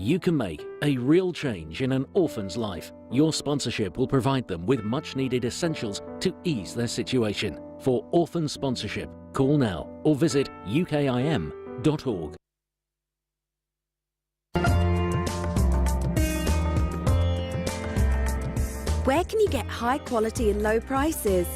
You can make a real change in an orphan's life. Your sponsorship will provide them with much needed essentials to ease their situation. For orphan sponsorship, call now or visit ukim.org. Where can you get high quality and low prices?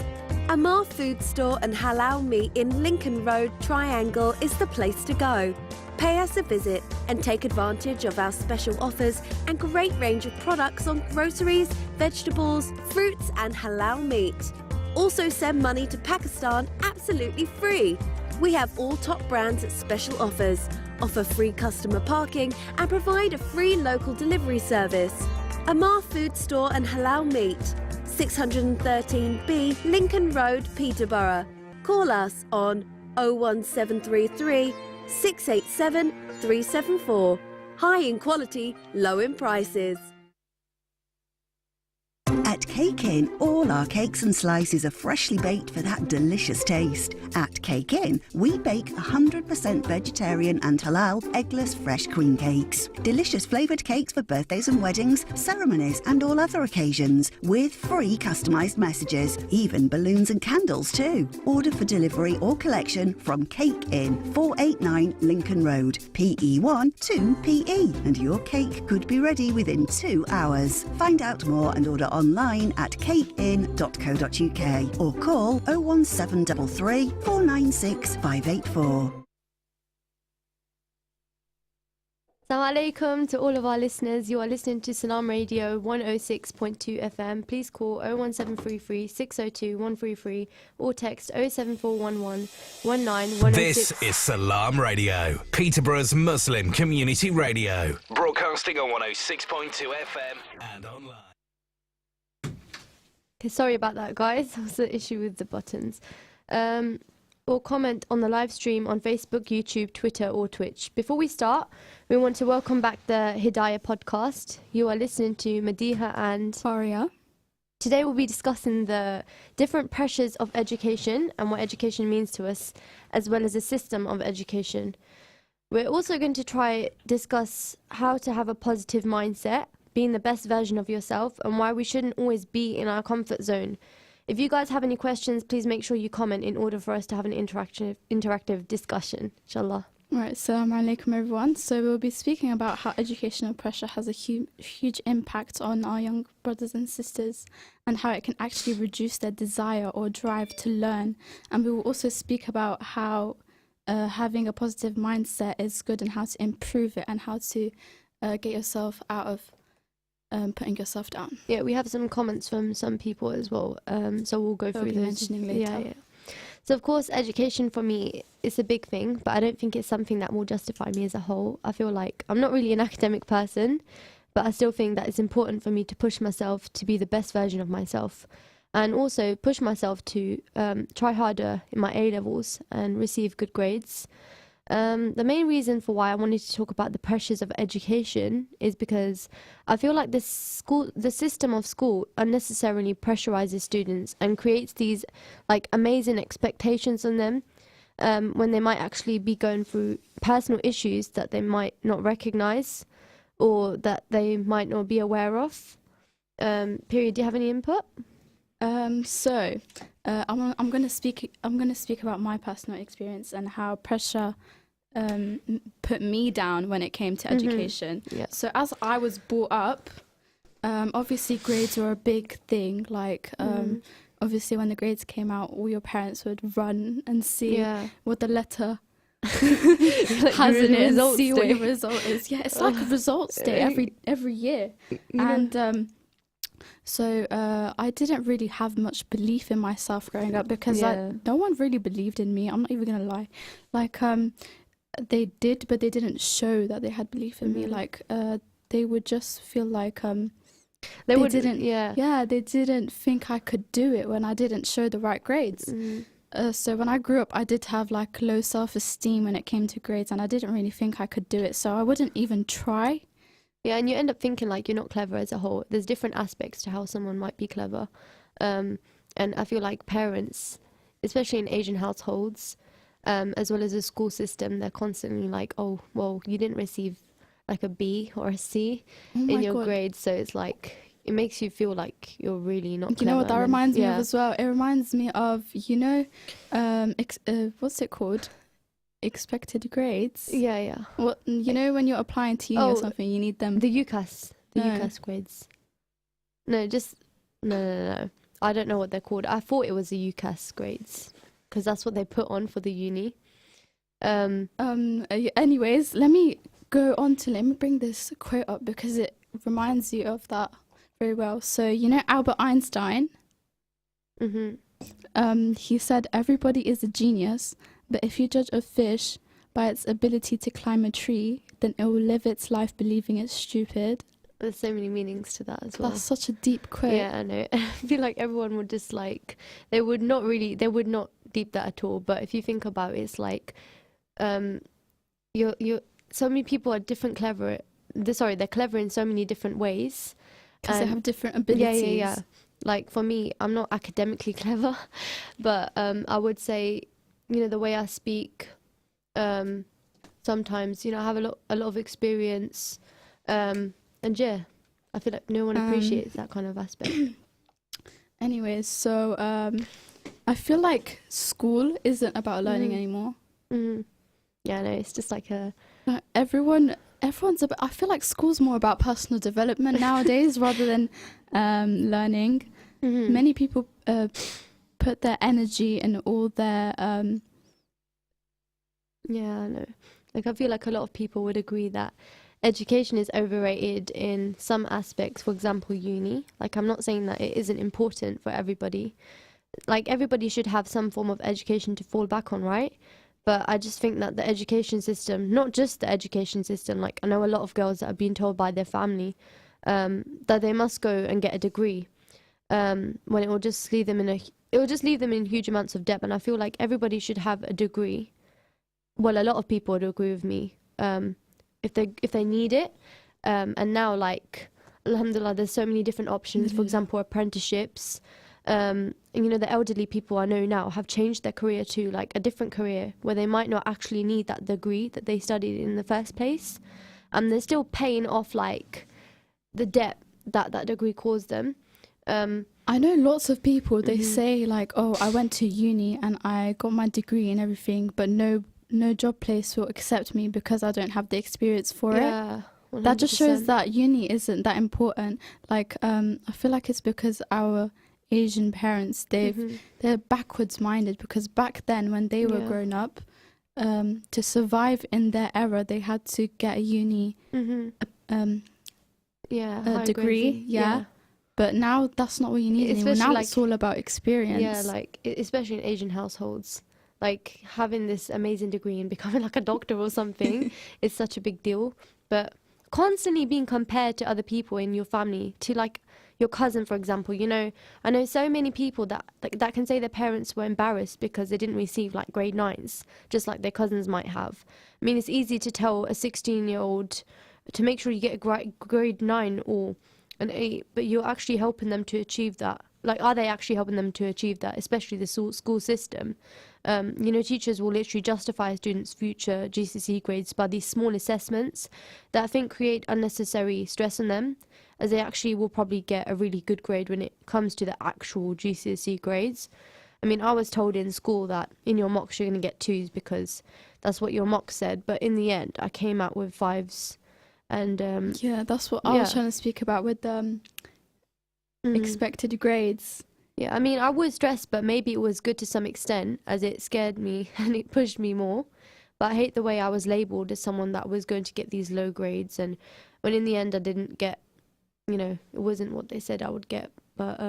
Amar Food Store and Halal Meat in Lincoln Road, Triangle is the place to go. Pay us a visit and take advantage of our special offers and great range of products on groceries, vegetables, fruits and halal meat. Also send money to Pakistan absolutely free. We have all top brands at special offers, offer free customer parking and provide a free local delivery service. Amar Food Store and Halal Meat, 613B Lincoln Road, Peterborough. Call us on 01733 687 374. High in quality, low in prices. At Cake Inn, all our cakes and slices are freshly baked for that delicious taste. At Cake Inn, we bake 100% vegetarian and halal eggless fresh queen cakes. Delicious flavoured cakes for birthdays and weddings, ceremonies and all other occasions, with free customised messages, even balloons and candles too. Order for delivery or collection from Cake Inn, 489 Lincoln Road, PE1 2PE, and your cake could be ready within 2 hours. Find out more and order online at cakein.co.uk or call 01733 496 584. Assalamu alaikum to all of our listeners. You are listening to Salam Radio 106.2 FM. Please call 01733 602 133 or text 07411 19106. This is Salam Radio, Peterborough's Muslim community radio. Broadcasting on 106.2 FM and online. Okay, sorry about that, guys. That was the issue with the buttons. Or comment on the live stream on Facebook, YouTube, Twitter or Twitch. Before we start, we want to welcome back the Hidayah Podcast. You are listening to Madiha and Faria. Today we'll be discussing the different pressures of education and what education means to us, as well as the system of education. We're also going to discuss how to have a positive mindset, being the best version of yourself, and why we shouldn't always be in our comfort zone. If you guys have any questions, please make sure you comment in order for us to have an interactive discussion, inshallah. Right, assalamu alaikum everyone. So we'll be speaking about how educational pressure has a huge impact on our young brothers and sisters and how it can actually reduce their desire or drive to learn. And we will also speak about how having a positive mindset is good and how to improve it and how to get yourself out of putting yourself down. Yeah, we have some comments from some people as well, so we'll go through those. Mentioning later. Yeah. So of course, education for me is a big thing, but I don't think it's something that will justify me as a whole. I feel like I'm not really an academic person, but I still think that it's important for me to push myself to be the best version of myself, and also push myself to try harder in my A-levels and receive good grades. The main reason for why I wanted to talk about the pressures of education is because I feel like the system of school unnecessarily pressurizes students and creates these like amazing expectations on them when they might actually be going through personal issues that they might not recognize or that they might not be aware of. Period. Do you have any input? I'm going to speak about my personal experience and how pressure put me down when it came to education. Yeah. So as I was brought up, obviously grades were a big thing. Like obviously when the grades came out, all your parents would run and see what the letter has in it and see what your result is. Yeah, it's like a results day every year. And so I didn't really have much belief in myself growing up because no one really believed in me. I'm not even gonna lie. Like they did, but they didn't show that they had belief in me. Like they would just feel like they didn't think I could do it when I didn't show the right grades. So when I grew up, I did have like low self-esteem when it came to grades, and I didn't really think I could do it, so I wouldn't even try. Yeah, and you end up thinking like you're not clever as a whole. There's different aspects to how someone might be clever. And I feel like parents, especially in Asian households, as well as the school system, they're constantly like, oh, well, you didn't receive like a B or a C in your grades. So it's like, it makes you feel like you're really not clever. You know what that reminds me of as well? It reminds me of, you know, what's it called? Expected grades. Yeah. What, you know, when you're applying to uni or something, you need them. The UCAS. UCAS grades. No. I don't know what they're called. I thought it was the UCAS grades because that's what they put on for the uni. Anyways, let me bring this quote up because it reminds you of that very well. So, you know, Albert Einstein, he said, everybody is a genius, but if you judge a fish by its ability to climb a tree, then it will live its life believing it's stupid. There's so many meanings to that as well. That's such a deep quote. Yeah, I know. I feel like everyone would just like, they would not deep that at all. But if you think about it, it's like, you're so many people are they're clever in so many different ways. Because they have different abilities. Yeah. Like for me, I'm not academically clever, but I would say, you know, the way I speak, sometimes, you know, I have a lot of experience, and yeah, I feel like no one appreciates that kind of aspect. Anyways, so I feel like school isn't about learning anymore. Yeah, no, it's just like everyone's I feel like school's more about personal development nowadays rather than learning. Many people put their energy and all their yeah, I know. Like I feel like a lot of people would agree that education is overrated in some aspects. For example, uni. Like I'm not saying that it isn't important for everybody. Like everybody should have some form of education to fall back on, right? But I just think that the education system, not just the education system, like I know a lot of girls that have been told by their family that they must go and get a degree, when it will just leave them in huge amounts of debt. And I feel like everybody should have a degree. Well, a lot of people would agree with me, if they need it. And now, like, alhamdulillah, there's so many different options. For example, apprenticeships. And you know, the elderly people I know now have changed their career to like a different career where they might not actually need that degree that they studied in the first place, and they're still paying off like the debt that degree caused them. I know lots of people, they say like, oh, I went to uni and I got my degree and everything, but no job place will accept me because I don't have the experience for it. 100%. That just shows that uni isn't that important. Like I feel like it's because our Asian parents, they're backwards minded, because back then when they were grown up, to survive in their era they had to get a uni a degree. But now that's not what you need anymore. Now it's all about experience. Yeah, like especially in Asian households, like having this amazing degree and becoming like a doctor or something is such a big deal. But constantly being compared to other people in your family, to like your cousin, for example, you know, I know so many people that can say their parents were embarrassed because they didn't receive like grade 9s, just like their cousins might have. I mean, it's easy to tell a 16-year-old to make sure you get a grade 9 or an 8, but you're actually helping them to achieve that. Like, are they actually helping them to achieve that, especially the school system? You know, teachers will literally justify a student's future GCSE grades by these small assessments that I think create unnecessary stress on them, as they actually will probably get a really good grade when it comes to the actual GCSE grades. I mean, I was told in school that in your mocks you're going to get 2s because that's what your mock said, but in the end I came out with 5s. And yeah, that's what I was trying to speak about with expected grades. Yeah, I mean, I was stressed, but maybe it was good to some extent, as it scared me and it pushed me more. But I hate the way I was labelled as someone that was going to get these low grades, and when in the end I didn't get, you know, it wasn't what they said I would get. But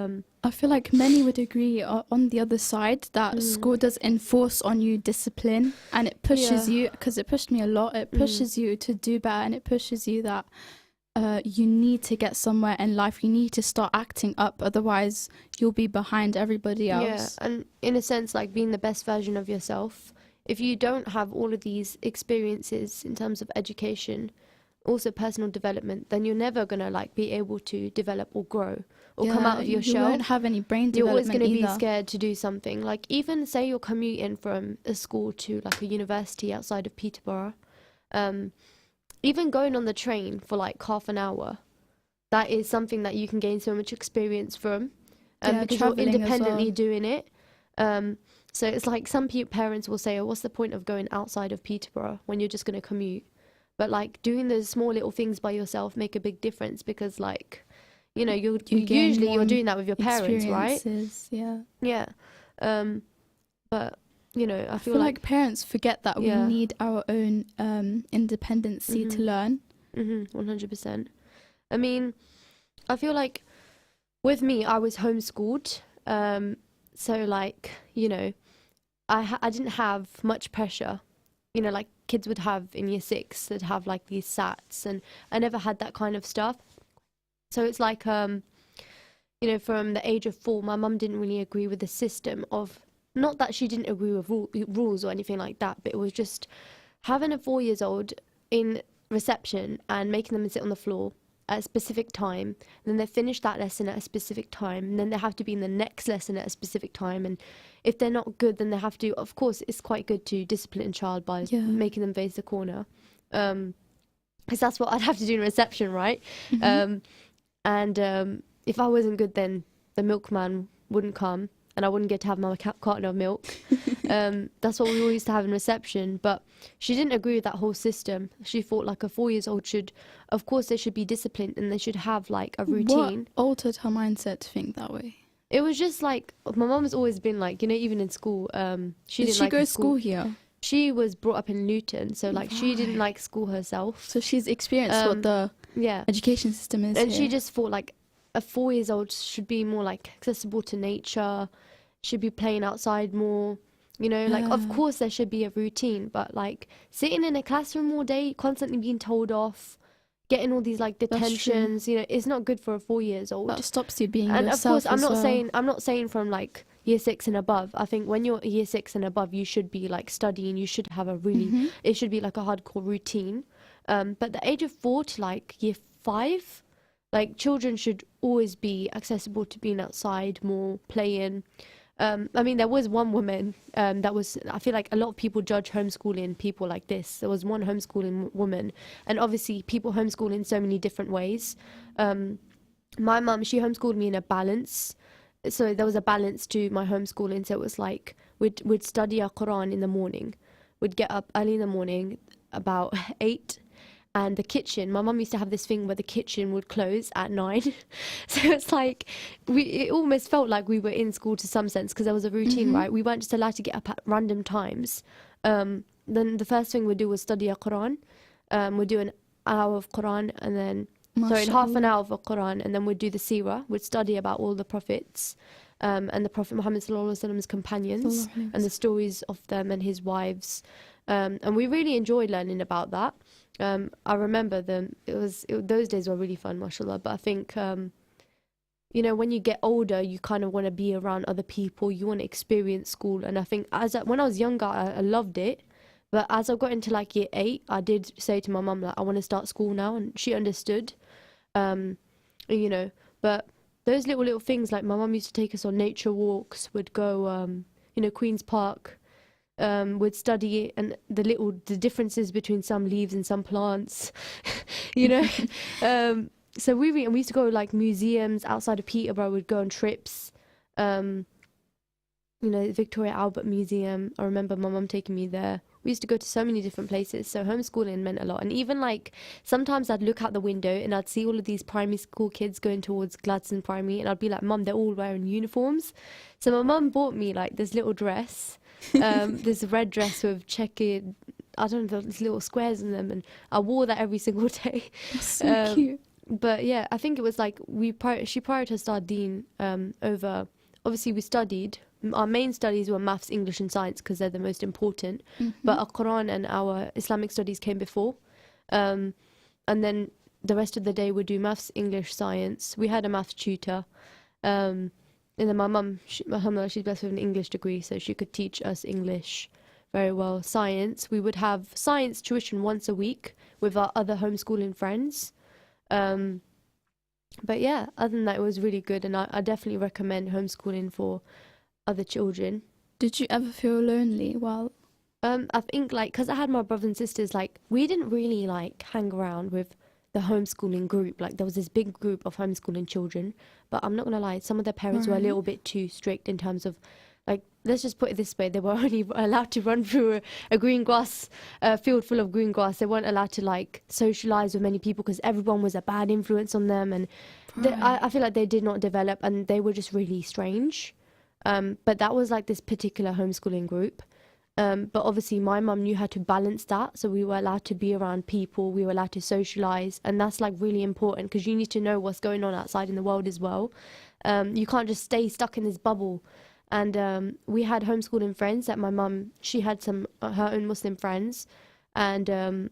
I feel like many would agree on the other side that school does enforce on you discipline, and it pushes you, because it pushed me a lot, it pushes you to do better, and it pushes you that you need to get somewhere in life, you need to start acting up, otherwise you'll be behind everybody else. Yeah, and in a sense, like being the best version of yourself. If you don't have all of these experiences in terms of education, also personal development, then you're never gonna like be able to develop or grow or come out of your shell. You won't have any brain you're development. You're always gonna either. be scared to do something. Like, even say you're commuting from a school to like a university outside of Peterborough, even going on the train for like half an hour, that is something that you can gain so much experience from, because you're independently doing it. So it's like some parents will say, oh, what's the point of going outside of Peterborough when you're just going to commute? But like doing those small little things by yourself make a big difference, because like, you know, you're doing that with your parents, right? Yeah. But you know, I feel like parents forget that we need our own independency to learn. 100%. I mean, I feel like with me, I was homeschooled. So like, you know, I didn't have much pressure, you know, like kids would have in year 6, they'd have like these SATs, and I never had that kind of stuff. So it's like, you know, from the age of 4, my mum didn't really agree with the system of, not that she didn't agree with rules or anything like that, but it was just having a 4-year-old in reception and making them sit on the floor at a specific time, and then they finish that lesson at a specific time, and then they have to be in the next lesson at a specific time, and if they're not good, then they have to, of course it's quite good to discipline a child by making them face the corner, because that's what I'd have to do in reception, right? And if I wasn't good, then the milkman wouldn't come and I wouldn't get to have my carton of milk. That's what we all used to have in reception. But she didn't agree with that whole system. She thought like a 4-year-old should, of course, they should be disciplined and they should have like a routine. What altered her mindset to think that way? It was just like, my mum's always been like, you know, even in school, she didn't like go to school here? She was brought up in Luton, so like she didn't like school herself. So she's experienced what the education system is and here. she just thought like a 4-year-old should be more like accessible to nature, should be playing outside more, you know, like of course there should be a routine, but like sitting in a classroom all day, constantly being told off, getting all these like detentions, you know, it's not good for a 4-year-old. That stops you being and yourself. Of course I'm not saying from like year 6 and above. I think when you're year 6 and above, you should be like studying, you should have a really it should be like a hardcore routine, but the age of 4 to like year 5, like children should always be accessible to being outside more, playing. I mean, there was one woman that was, I feel like a lot of people judge homeschooling people like this. There was one homeschooling woman, and obviously people homeschool in so many different ways. My mum, she homeschooled me in a balance. So there was a balance to my homeschooling. So it was like, we'd study our Quran in the morning. We'd get up early in the morning, about 8. And the kitchen, my mum used to have this thing where the kitchen would close at 9. So it's like, it almost felt like we were in school to some sense, because there was a routine, right? We weren't just allowed to get up at random times. Then the first thing we'd do was study our Quran. We'd do an hour of Quran, and then, half an hour of a Quran, and then we'd do the seerah. We'd study about all the prophets, and the Prophet Muhammad Sallallahu companions, and the stories of them and his wives. And we really enjoyed learning about that. I remember them. Those days were really fun, mashallah. But I think, you know, when you get older, you kind of want to be around other people. You want to experience school. And I think when I was younger, I loved it. But as I got into like year 8, I did say to my mum, like, I want to start school now. And she understood, you know. But those little things, like my mum used to take us on nature walks. Would go, you know, Queen's Park. Would study it and the differences between some leaves and some plants, you know. So we used to go like museums outside of Peterborough. We'd go on trips, you know, Victoria Albert Museum. I remember my mum taking me there. We used to go to so many different places. So homeschooling meant a lot. And even like sometimes I'd look out the window and I'd see all of these primary school kids going towards Gladstone Primary, and I'd be like, Mum, they're all wearing uniforms. So my mum bought me like this little dress, this red dress with checkered, I don't know, these little squares in them, and I wore that every single day. That's so cute. But yeah, I think it was like she prioritized our deen over. Obviously, we studied. Our main studies were maths, English, and science because they're the most important. But our Quran and our Islamic studies came before, and then the rest of the day we'd do maths, English, science. We had a maths tutor. And then my mum, she's blessed with an English degree, so she could teach us English very well. Science, we would have science tuition once a week with our other homeschooling friends. But yeah, other than that, it was really good, and I definitely recommend homeschooling for other children. Did you ever feel lonely while I think like because I had my brothers and sisters, like we didn't really like hang around with the homeschooling group. Like there was this big group of homeschooling children, but I'm not gonna lie, some of their parents were a little bit too strict in terms of, like, let's just put it this way: they were only allowed to run through a green grass, field full of green grass. They weren't allowed to like socialize with many people because everyone was a bad influence on them, and I feel like they did not develop, and they were just really strange. But that was like this particular homeschooling group. But obviously my mum knew how to balance that. So we were allowed to be around people, we were allowed to socialize. And that's like really important because you need to know what's going on outside in the world as well. You can't just stay stuck in this bubble. And we had homeschooling friends that my mum, she had some her own Muslim friends. And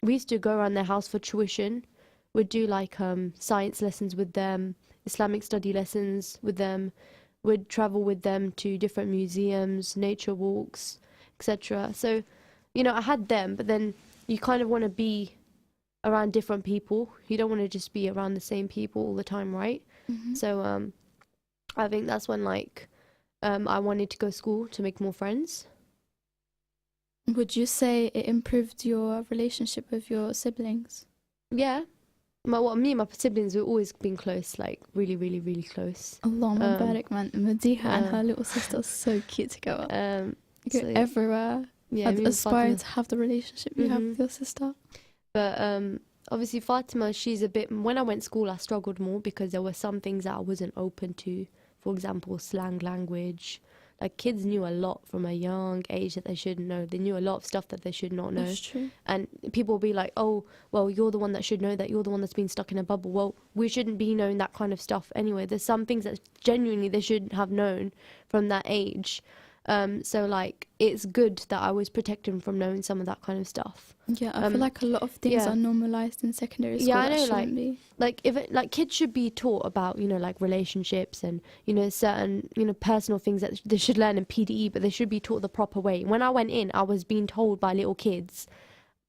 we used to go around their house for tuition. We'd do like science lessons with them, Islamic study lessons with them. We'd travel with them to different museums, nature walks, etc. So, you know, I had them, but then you kind of want to be around different people. You don't want to just be around the same people all the time, right? So I think that's when like I wanted to go to school to make more friends. Would you say it improved your relationship with your siblings? Yeah. Me and my siblings, we've always been close, like really, really, really close. Allah Mubarak, man. Madiha and her little sister are so cute together. Go everywhere. Yeah, I'd aspire to have the relationship you have with your sister. But obviously Fatima, she's a bit, when I went to school I struggled more because there were some things that I wasn't open to. For example, slang language. Like kids knew a lot from a young age that they shouldn't know. They knew a lot of stuff that they should not know. That's true. And people will be like, oh, well, you're the one that should know that. You're the one that's been stuck in a bubble. Well, we shouldn't be knowing that kind of stuff anyway. There's some things that genuinely they should have known from that age. So like it's good that I was protected from knowing some of that kind of stuff. Yeah, I feel like a lot of things are normalized in secondary school. Yeah, I know, that be. Like if it, like kids should be taught about, you know, like relationships and, you know, certain, you know, personal things that they should learn in PDE, but they should be taught the proper way. When I went in, I was being told by little kids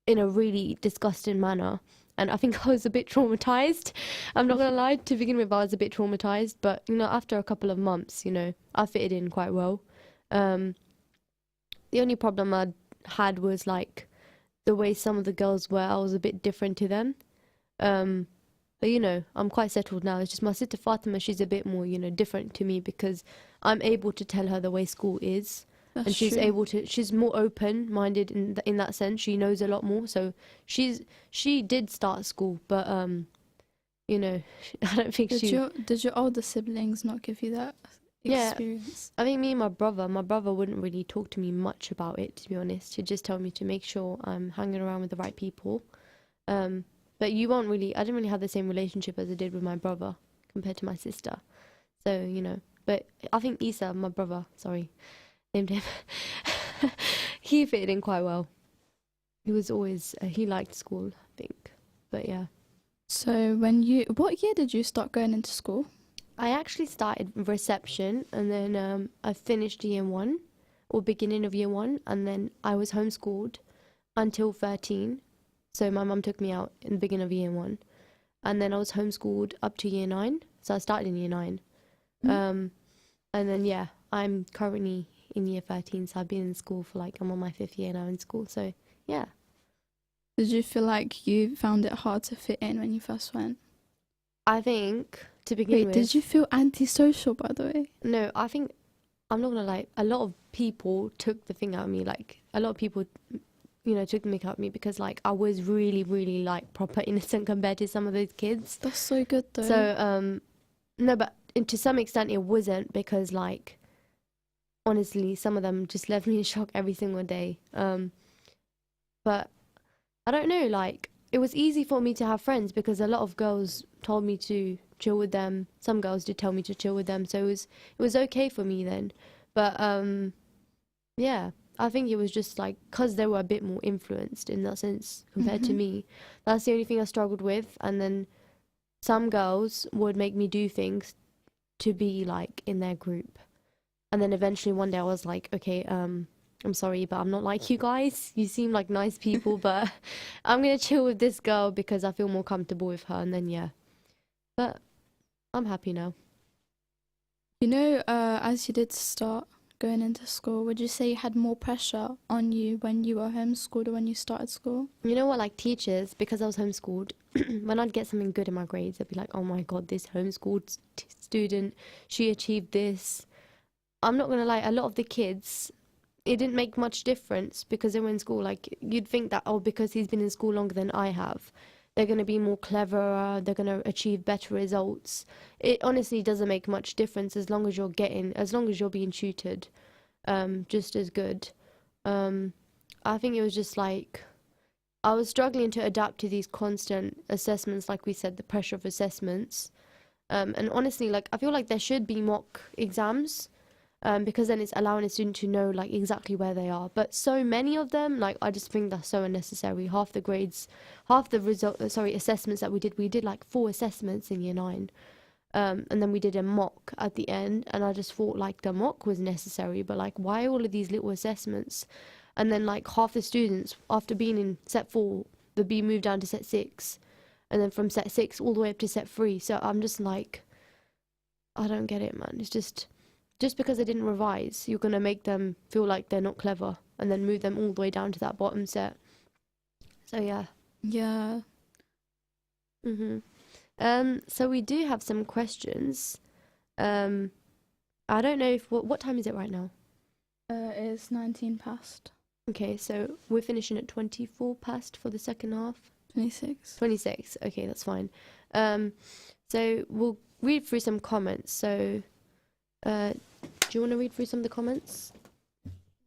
in a really disgusting manner. And I think I was a bit traumatized. I'm not going to lie, to begin with, I was a bit traumatized. But, you know, after a couple of months, you know, I fitted in quite well. The only problem I had was like the way some of the girls were. I was a bit different to them. But you know, I'm quite settled now. It's just my sister Fatima, she's a bit more, you know, different to me because I'm able to tell her the way school is. That's and she's true. able to, she's more open-minded in that sense. She knows a lot more. So she did start school, but you know, I don't think Did your older siblings not give you that experience? I think me and my brother wouldn't really talk to me much about it, to be honest. He'd just tell me to make sure I'm hanging around with the right people. But you won't really, I didn't really have the same relationship as I did with my brother compared to my sister. So, you know, but I think Isa, my brother, sorry, named him, he fitted in quite well. He was always, he liked school, I think. But yeah. So what year did you start going into school? I actually started reception and then I finished year 1 or beginning of year 1, and then I was homeschooled until 13. So my mum took me out in the beginning of year 1, and then I was homeschooled up to year 9. So I started in year 9. And then, yeah, I'm currently in year 13. So I've been in school for like, I'm on my 5th year now in school. So yeah. Did you feel like you found it hard to fit in when you first went? I think to begin with. Did you feel antisocial, by the way? No, I think, I'm not gonna lie, a lot of people took the thing out of me. Like a lot of people, you know, took the mick out of me because like I was really, really like proper innocent compared to some of those kids. That's so good though. So no, but to some extent it wasn't, because like honestly some of them just left me in shock every single day. But I don't know, like it was easy for me to have friends because a lot of girls told me to chill with them. Some girls did tell me to chill with them, so it was okay for me then. But yeah, I think it was just like because they were a bit more influenced in that sense compared to me. That's the only thing I struggled with. And then some girls would make me do things to be like in their group, and then eventually one day I was like, okay, I'm sorry, but I'm not like you guys. You seem like nice people, but I'm gonna chill with this girl because I feel more comfortable with her. And then yeah, but I'm happy now. You know, as you did start going into school? Would you say you had more pressure on you when you were homeschooled or when you started school? You know what, like teachers, because I was homeschooled, when I'd get something good in my grades, they'd be like, oh my God, this homeschooled student, she achieved this. I'm not going to lie, a lot of the kids, it didn't make much difference because they were in school. Like, you'd think that, oh, because he's been in school longer than I have, they're going to be more cleverer, they're going to achieve better results. It honestly doesn't make much difference as long as you're being tutored just as good. I think it was just like, I was struggling to adapt to these constant assessments, like we said, the pressure of assessments. And honestly, like, I feel like there should be mock exams, because then it's allowing a student to know like exactly where they are. But so many of them, like, I just think that's so unnecessary. Assessments that we did like 4 assessments in year 9. And then we did a mock at the end, and I just thought like the mock was necessary, but like, why all of these little assessments? And then like half the students, after being in set 4, they'd be moved down to set 6, and then from set 6 all the way up to set 3. So I'm just like, I don't get it, man. It's just because they didn't revise, you're going to make them feel like they're not clever and then move them all the way down to that bottom set. So, yeah. Yeah. So we do have some questions. I don't know what time is it right now? It's 19 past. Okay, so we're finishing at 24 past for the second half. 26. 26, okay, that's fine. So we'll read through some comments. So, do you want to read through some of the comments?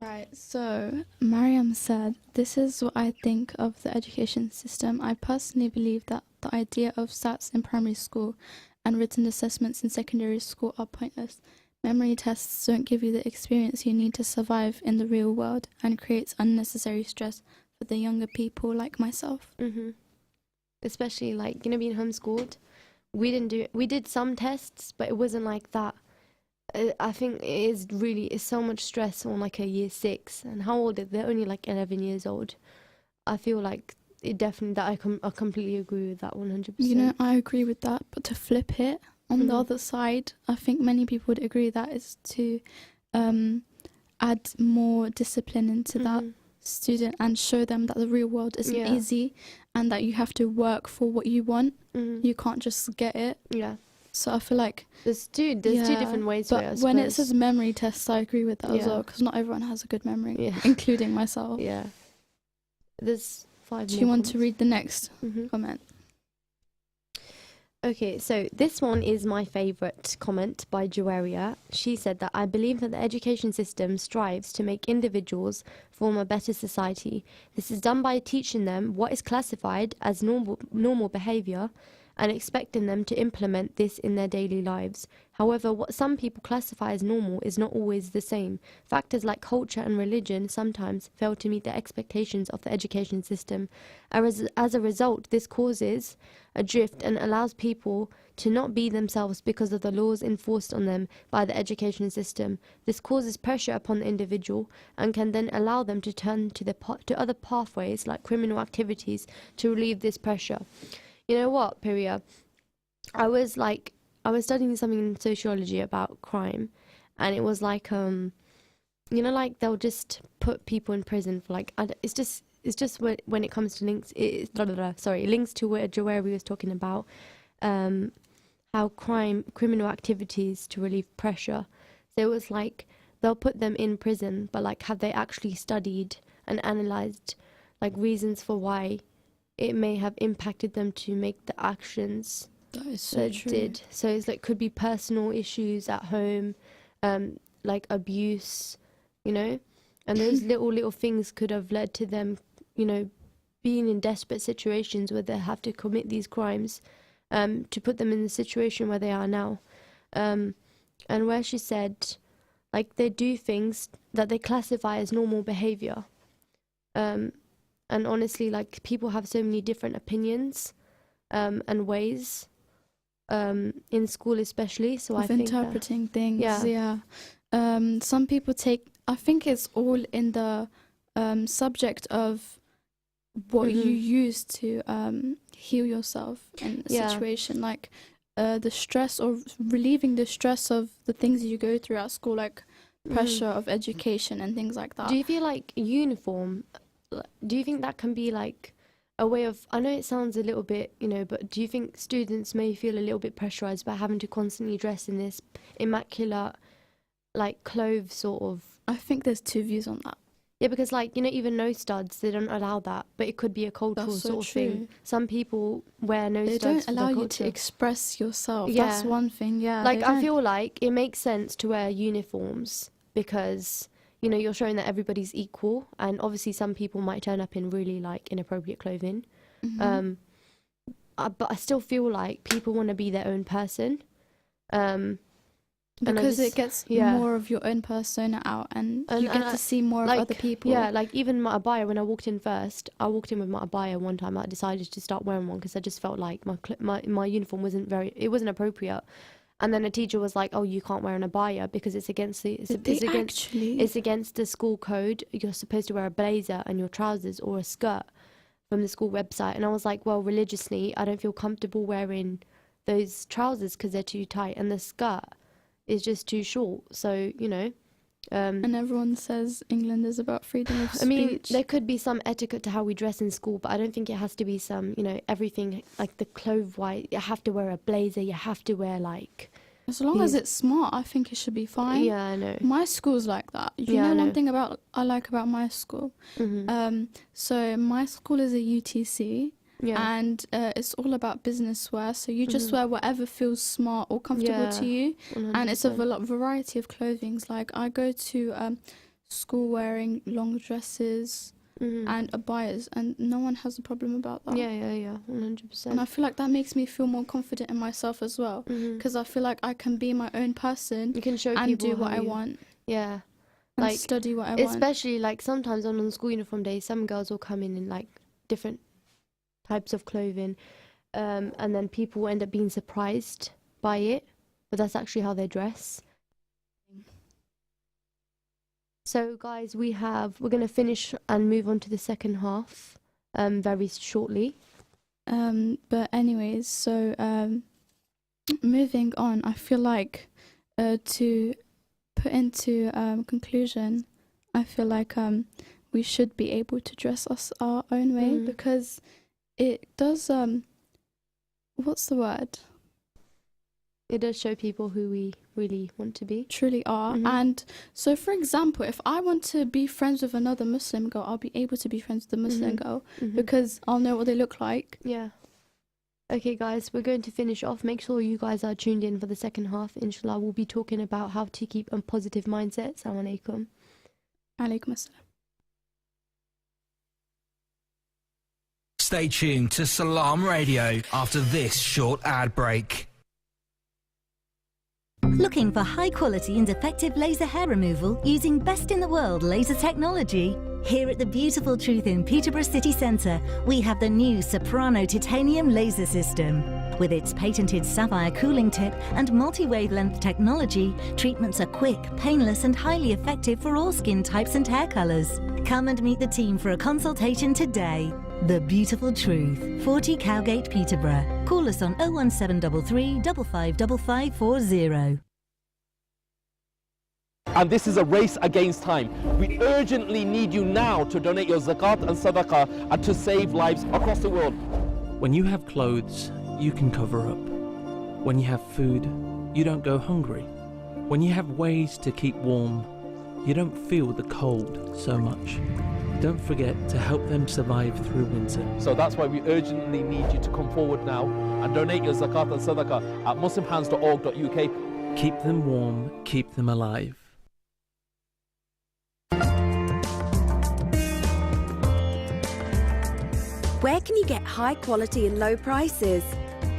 Right, so Mariam said, this is what I think of the education system. I personally believe that the idea of SATs in primary school and written assessments in secondary school are pointless. Memory tests don't give you the experience you need to survive in the real world and creates unnecessary stress for the younger people like myself. Especially like, being homeschooled, we did some tests, but it wasn't like that. I think it's so much stress on like a year 6, and how old are they? They're only like 11 years old. I feel like it definitely, that I completely agree with that 100%. I agree with that, but to flip it on the other side, I think many people would agree that is to add more discipline into that student and show them that the real world isn't easy and that you have to work for what you want. You can't just get it. Yeah. So I feel like there's two different ways to it, I suppose. When it says memory tests, I agree with that as well, because not everyone has a good memory, including myself. Yeah. There's 5 Do you want to read the next comment? Okay, so this one is my favourite comment by Joaria. She said that I believe that the education system strives to make individuals form a better society. This is done by teaching them what is classified as normal behaviour and expecting them to implement this in their daily lives. However, what some people classify as normal is not always the same. Factors like culture and religion sometimes fail to meet the expectations of the education system. As a result, this causes a drift and allows people to not be themselves because of the laws enforced on them by the education system. This causes pressure upon the individual and can then allow them to turn to other pathways like criminal activities to relieve this pressure. You know what, Piria? I was studying something in sociology about crime, and it was like, like they'll just put people in prison for like, it's just when it comes to links to where Joeri was talking about, how criminal activities to relieve pressure. So it was like they'll put them in prison, but like, have they actually studied and analysed like reasons for why it may have impacted them to make the actions that is so true. Did. So it's like, could be personal issues at home, like abuse, and those little things could have led to them, being in desperate situations where they have to commit these crimes, to put them in the situation where they are now. And where she said, like, they do things that they classify as normal behaviour. And honestly, like, people have so many different opinions and ways in school especially. So I think interpreting things. Yeah. Some people I think it's all in the subject of what you use to heal yourself in a situation. Like the stress or relieving the stress of the things you go through at school, like pressure of education and things like that. Do you feel like uniform, do you think that can be like a way of, I know it sounds a little bit, but do you think students may feel a little bit pressurized by having to constantly dress in this immaculate, like, clothes sort of? I think there's two views on that. Yeah, because like, even nose studs, they don't allow that, but it could be a cultural sort of thing. Some people wear nose studs. They don't allow you to express yourself. Yeah. That's one thing, yeah. Like, I feel like it makes sense to wear uniforms because, you're showing that everybody's equal, and obviously some people might turn up in really, like, inappropriate clothing. But I still feel like people want to be their own person. Because it gets more of your own persona out, and you get to see more of other people. Yeah, like even my abaya, when I walked in with my abaya one time. I decided to start wearing one because I just felt like my uniform wasn't appropriate. And then a teacher was like, "Oh, you can't wear an abaya because it's against the school code. You're supposed to wear a blazer and your trousers or a skirt from the school website." And I was like, "Well, religiously, I don't feel comfortable wearing those trousers because they're too tight, and the skirt is just too short." So, and everyone says England is about freedom of speech. I mean, there could be some etiquette to how we dress in school, but I don't think it has to be some, everything like the clothes-wise. You have to wear a blazer, you have to wear like... As long as it's smart, I think it should be fine. Yeah, I know. My school's like that. One thing I like about my school? So my school is a UTC. Yeah. And it's all about business wear, so you just wear whatever feels smart or comfortable to you. 100%. And it's a variety of clothings. Like, I go to school wearing long dresses and abayas, and no one has a problem about that. Yeah, 100%. And I feel like that makes me feel more confident in myself as well, because I feel like I can be my own person. You can show and people do what I want. Yeah. And like, study what I want. Especially, like, sometimes on the school uniform day, some girls will come in like, different types of clothing, and then people end up being surprised by it, but that's actually how they dress. So guys, we're going to finish and move on to the second half very shortly. But anyways, so moving on, I feel like to put into conclusion, I feel like we should be able to dress us our own way, because it does, what's the word? It does show people who we really want to be. Truly are. And so, for example, if I want to be friends with another Muslim girl, I'll be able to be friends with the Muslim girl because I'll know what they look like. Yeah. Okay, guys, we're going to finish off. Make sure you guys are tuned in for the second half. Inshallah, we'll be talking about how to keep a positive mindset. Assalamu alaikum. Alaikum assalam. Stay tuned to Salam Radio after this short ad break. Looking for high quality and effective laser hair removal using best in the world laser technology? Here at the Beautiful Truth in Peterborough City Centre, we have the new Soprano Titanium Laser System. With its patented sapphire cooling tip and multi-wavelength technology, treatments are quick, painless and highly effective for all skin types and hair colours. Come and meet the team for a consultation today. The Beautiful Truth, 40 Cowgate, Peterborough. Call us on 01733 555540. And this is a race against time. We urgently need you now to donate your zakat and sadaqah and to save lives across the world. When you have clothes, you can cover up. When you have food, you don't go hungry. When you have ways to keep warm, you don't feel the cold so much. Don't forget to help them survive through winter. So that's why we urgently need you to come forward now and donate your zakat and sadaqah at muslimhands.org.uk. Keep them warm, keep them alive. Where can you get high quality and low prices?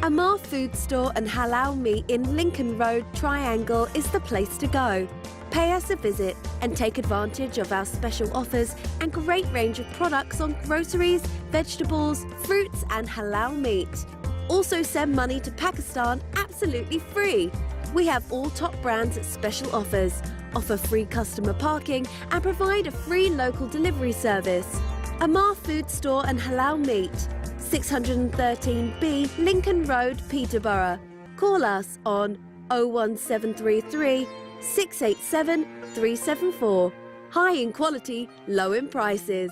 Amar Food Store and Halal Meat in Lincoln Road, Triangle is the place to go. Pay us a visit and take advantage of our special offers and great range of products on groceries, vegetables, fruits and halal meat. Also send money to Pakistan absolutely free. We have all top brands at special offers, offer free customer parking and provide a free local delivery service. Amar Food Store and Halal Meat, 613B Lincoln Road, Peterborough. Call us on 01733 687 374. High in quality, low in prices.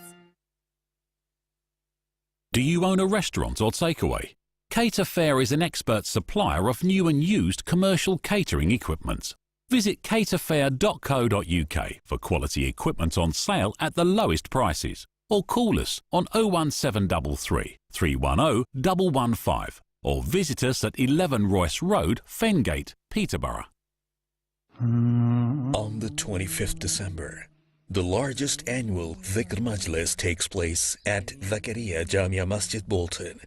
Do you own a restaurant or takeaway? Cater Fair is an expert supplier of new and used commercial catering equipment. Visit caterfair.co.uk for quality equipment on sale at the lowest prices, or call us on 01733 310 115 or visit us at 11 Royce Road, Fengate, Peterborough. On the 25th December, the largest annual Dhikr Majlis takes place at Zakaria Jamia Masjid Bolton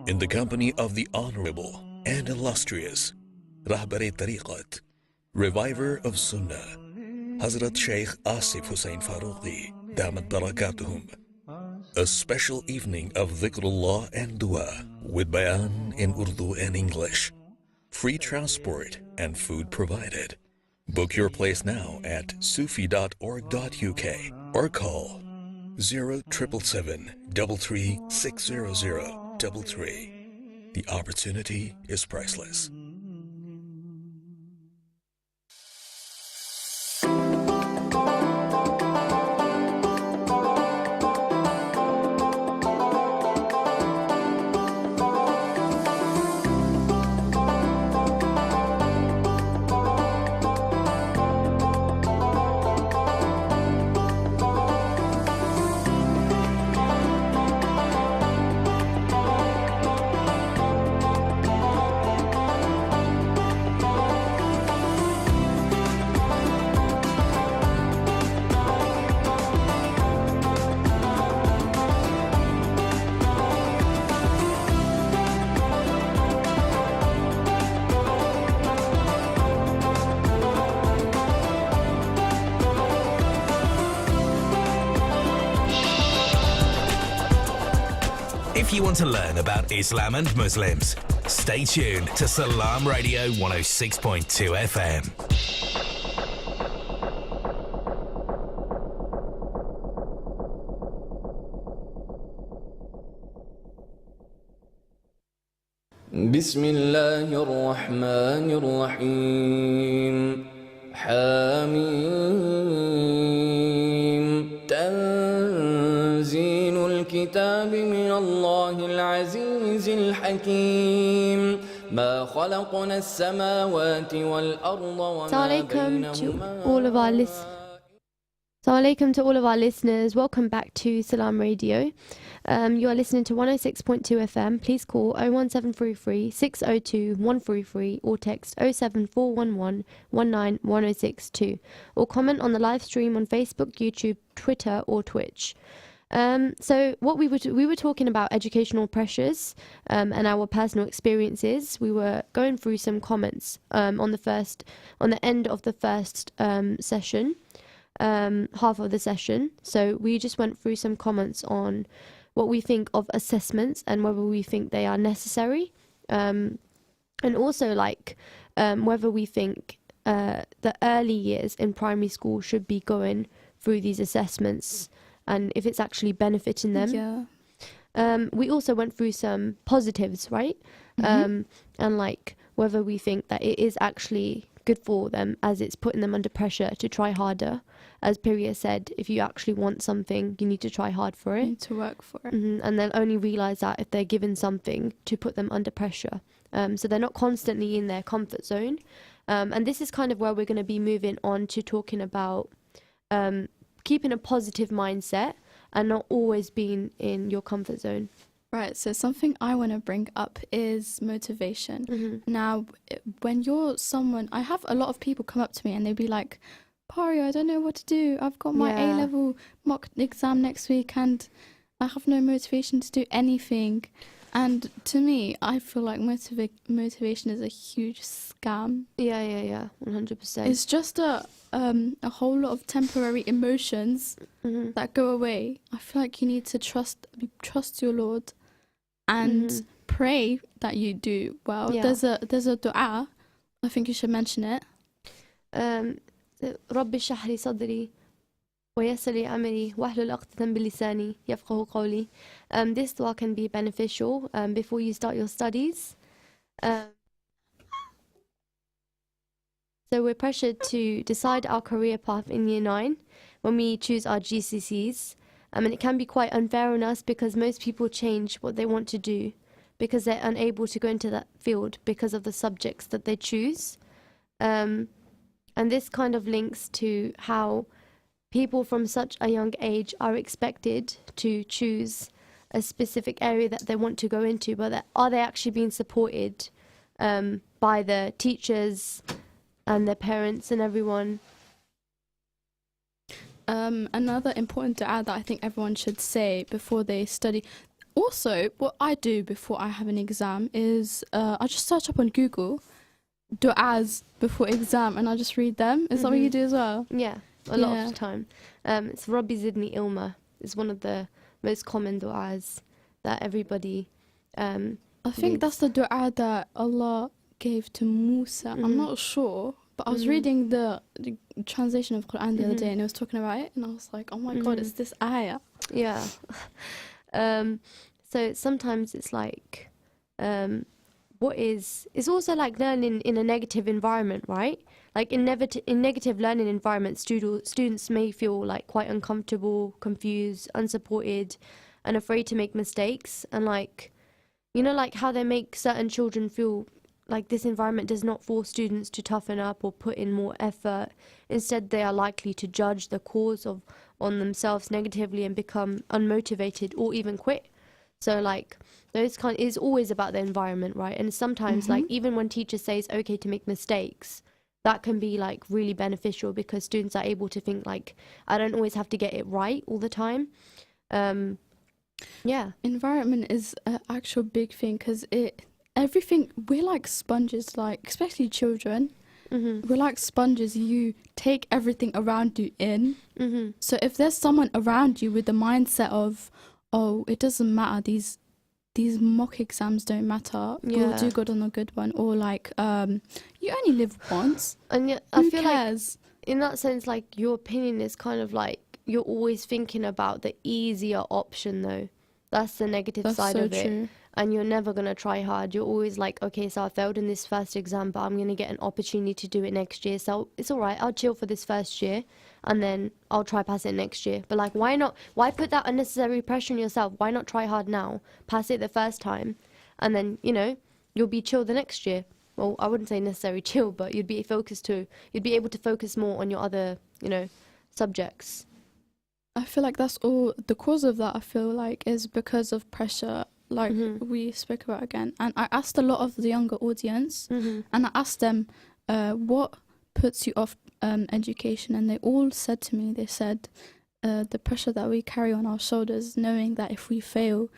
in the company of the Honorable and Illustrious Rahbari Tariqat, Reviver of Sunnah, Hazrat Sheikh Asif Hussain Farooqi, Damat Barakatuhum. A special evening of Dhikrullah and Dua with bayan in Urdu and English. Free transport and food provided. Book your place now at sufi.org.uk or call 0777 33 60033. The opportunity is priceless. If you want to learn about Islam and Muslims, stay tuned to Salam Radio 106.2 FM. بسم الله الرحمن الرحيم حميم تنزيل الكتاب من الله العزيز الحكيم ما خلقنا السماوات والأرض وما بينهما. Assalamu alaikum to all of our listeners. Welcome back to Salam Radio. You are listening to 106.2 FM. Please call 01733 602 133 or text 07411 191062 or comment on the live stream on Facebook, YouTube, Twitter or Twitch. So what we were talking about educational pressures and our personal experiences. We were going through some comments on the end of the first session, half of the session. So we just went through some comments on what we think of assessments and whether we think they are necessary, and also whether we think the early years in primary school should be going through these assessments and if it's actually benefiting them. Yeah. We also went through some positives, right? And whether we think that it is actually good for them as it's putting them under pressure to try harder. As Piria said, if you actually want something, you need to try hard for it. You need to work for it. And they'll only realise that if they're given something to put them under pressure. So they're not constantly in their comfort zone. And this is kind of where we're going to be moving on to talking about keeping a positive mindset and not always being in your comfort zone. Right, so something I want to bring up is motivation. Now, when you're someone, I have a lot of people come up to me and they'd be like, Pari, I don't know what to do. I've got my A-level mock exam next week and I have no motivation to do anything. And to me, I feel like motivation is a huge scam. Yeah, 100%. It's just a whole lot of temporary emotions that go away. I feel like you need to trust your Lord and pray that you do well. Yeah. There's a dua. I think you should mention it. رب اشرح لي صدري ويسر لي أمري واحلل عقدة بلساني يفقهوا قولي. This dua can be beneficial before you start your studies. So So we're pressured to decide our career path in year 9 when we choose our GCSEs. And it can be quite unfair on us because most people change what they want to do because they're unable to go into that field because of the subjects that they choose. And this kind of links to how people from such a young age are expected to choose a specific area that they want to go into, but are they actually being supported by the teachers and their parents and everyone? Another important dua that I think everyone should say before they study. Also, what I do before I have an exam is I just search up on Google du'as before exam and I just read them. Is that what you do as well? Yeah, a lot of the time. It's Rabbi Zidni Ilma. It's one of the most common du'as that everybody I think that's the du'a that Allah gave to Musa. I'm not sure, but I was reading the translation of Quran the other day and it was talking about it and I was like, oh my God, it's this ayah. Yeah. So sometimes it's like, it's also like learning in a negative environment, right? Like in negative learning environments, students may feel like quite uncomfortable, confused, unsupported, and afraid to make mistakes. And like, you know, like how they make certain children feel like this environment does not force students to toughen up or put in more effort. Instead, they are likely to judge the cause on themselves negatively and become unmotivated or even quit. So like it's always about the environment, right? And sometimes like even when teachers say it's okay to make mistakes, that can be like really beneficial because students are able to think like, I don't always have to get it right all the time. Environment is an actual big thing because everything, we're like sponges, like especially children. We're like sponges. You take everything around you in. So if there's someone around you with the mindset of, oh, it doesn't matter, these mock exams don't matter, you'll do good on a good one, or like you only live once, and yet I feel cares? Like in that sense, like your opinion is kind of like you're always thinking about the easier option though. That's the negative side of it. And you're never going to try hard. You're always like, okay, so I failed in this first exam, but I'm going to get an opportunity to do it next year. So it's all right. I'll chill for this first year and then I'll try pass it next year. But like, why not? Why put that unnecessary pressure on yourself? Why not try hard now? Pass it the first time and then, you know, you'll be chill the next year. Well, I wouldn't say necessarily chill, but you'd be able to focus more on your other, you know, subjects. I feel like that's all the cause of that. I feel like is because of pressure, like we spoke about again. And I asked a lot of the younger audience, and I asked them, what puts you off education? And they all said to me, they said, the pressure that we carry on our shoulders, knowing that if we fail,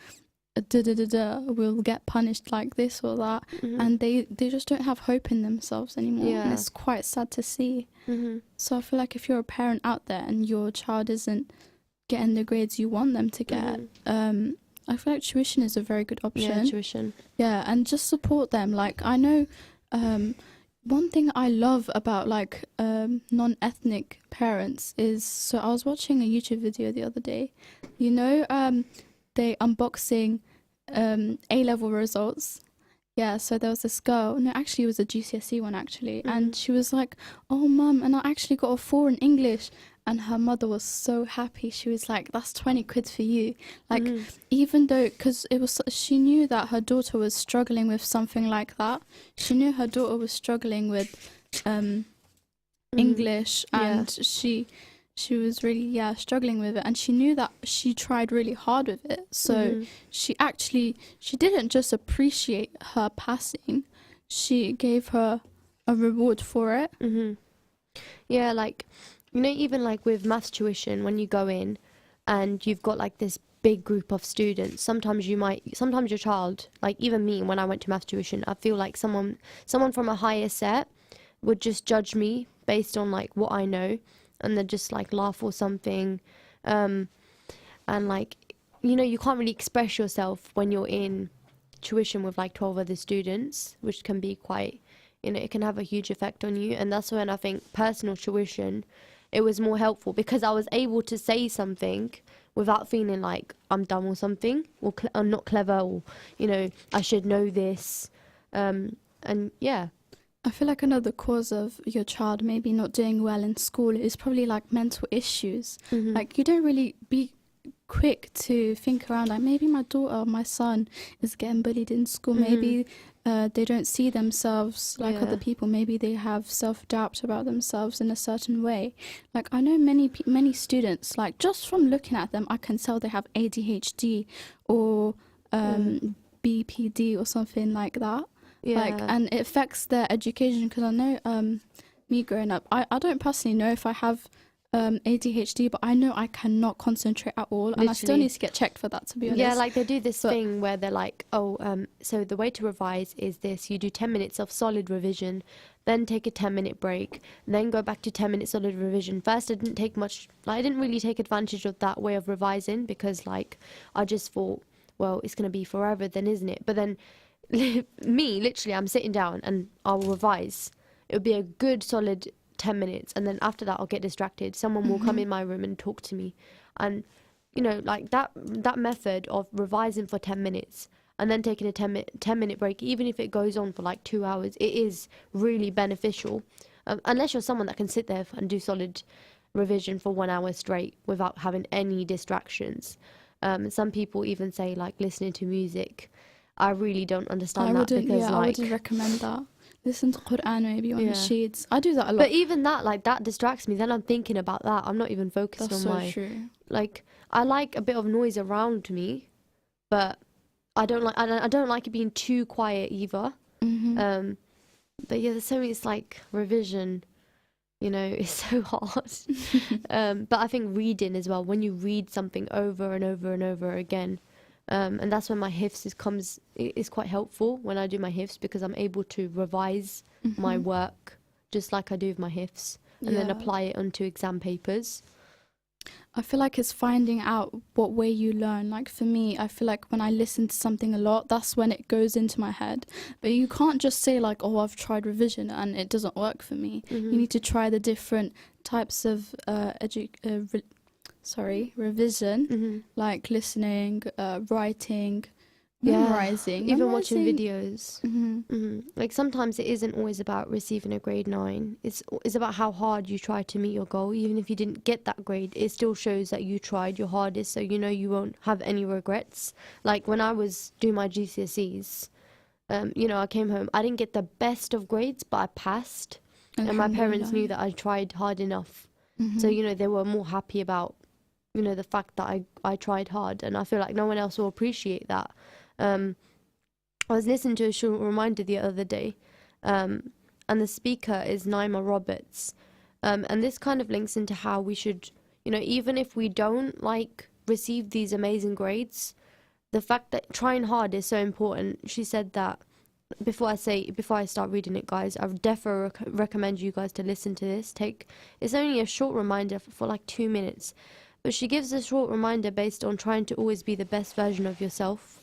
we'll get punished like this or that, and they just don't have hope in themselves anymore. And it's quite sad to see. So I feel like if you're a parent out there and your child isn't getting the grades you want them to get, I feel like tuition is a very good option. Tuition. Yeah, and just support them. Like I know one thing I love about like non-ethnic parents is, so I was watching a YouTube video the other day, you know, they unboxing A-level results. Yeah, so there was this girl, no, actually it was a GCSE one actually, and she was like, oh mum, and I actually got a 4 in English, and her mother was so happy. She was like, that's 20 quid for you. Like, even though, because she knew that her daughter was struggling with something like that. She knew her daughter was struggling with English, and she was really struggling with it, and she knew that she tried really hard with it. So she didn't just appreciate her passing, she gave her a reward for it. Yeah, like, you know, even like with maths tuition, when you go in and you've got like this big group of students, sometimes your child, like even me, when I went to maths tuition, I feel like someone from a higher set would just judge me based on like what I know, and then just like laugh or something, and like, you know, you can't really express yourself when you're in tuition with like 12 other students, which can be quite, you know, it can have a huge effect on you. And that's when I think personal tuition, it was more helpful because I was able to say something without feeling like I'm dumb or something, or I'm not clever, or, you know, I should know this, and yeah. I feel like another cause of your child maybe not doing well in school is probably like mental issues. Like you don't really be quick to think around like maybe my daughter or my son is getting bullied in school. Maybe they don't see themselves like other people. Maybe they have self-doubt about themselves in a certain way. Like I know many students, like just from looking at them I can tell they have ADHD or BPD or something like that. Like, and it affects their education, because I know me growing up, I don't personally know if I have ADHD, but I know I cannot concentrate at all. Literally. And I still need to get checked for that, to be honest. Yeah, like they do this thing where they're like, so the way to revise is this: you do 10 minutes of solid revision, then take a 10-minute break, then go back to 10 minutes solid revision. First I didn't take much, like I didn't really take advantage of that way of revising, because like I just thought, well, it's going to be forever then, isn't it? But then me, literally, I'm sitting down and I'll revise. It'll be a good solid 10 minutes, and then after that I'll get distracted. Someone will come in my room and talk to me, and you know, like that method of revising for 10 minutes and then taking a 10-minute break, even if it goes on for like 2 hours, it is really beneficial, unless you're someone that can sit there and do solid revision for 1 hour straight without having any distractions. Some people even say like listening to music. I really don't understand that, because I wouldn't recommend that. Listen to Quran maybe on the sheets. I do that a lot. But even that, like that distracts me. Then I'm thinking about that. I'm not even focused on my... true. Like, I like a bit of noise around me, but I don't like it being too quiet either. But yeah, there's so many, it's like revision, you know, it's so hard. But I think reading as well, when you read something over and over and over again, and that's when my hifz is quite helpful when I do my hifz, because I'm able to revise my work just like I do with my hifz, and then apply it onto exam papers. I feel like it's finding out what way you learn. Like for me, I feel like when I listen to something a lot, that's when it goes into my head. But you can't just say like, oh, I've tried revision and it doesn't work for me. You need to try the different types of revision, like listening, writing, memorizing, even watching videos. Like sometimes it isn't always about receiving a grade 9. It's about how hard you try to meet your goal. Even if you didn't get that grade, it still shows that you tried your hardest, so you know you won't have any regrets. Like when I was doing my GCSEs, you know, I came home, I didn't get the best of grades, but I passed, and my parents knew that I tried hard enough. So you know, they were more happy about, you know, the fact that I tried hard, and I feel like no one else will appreciate that. I was listening to a short reminder the other day, and the speaker is Naima Roberts, and this kind of links into how we should, you know, even if we don't like receive these amazing grades, the fact that trying hard is so important. She said that, before I start reading it, guys, I would definitely recommend you guys to listen to this. It's only a short reminder for like 2 minutes, but she gives a short reminder based on trying to always be the best version of yourself.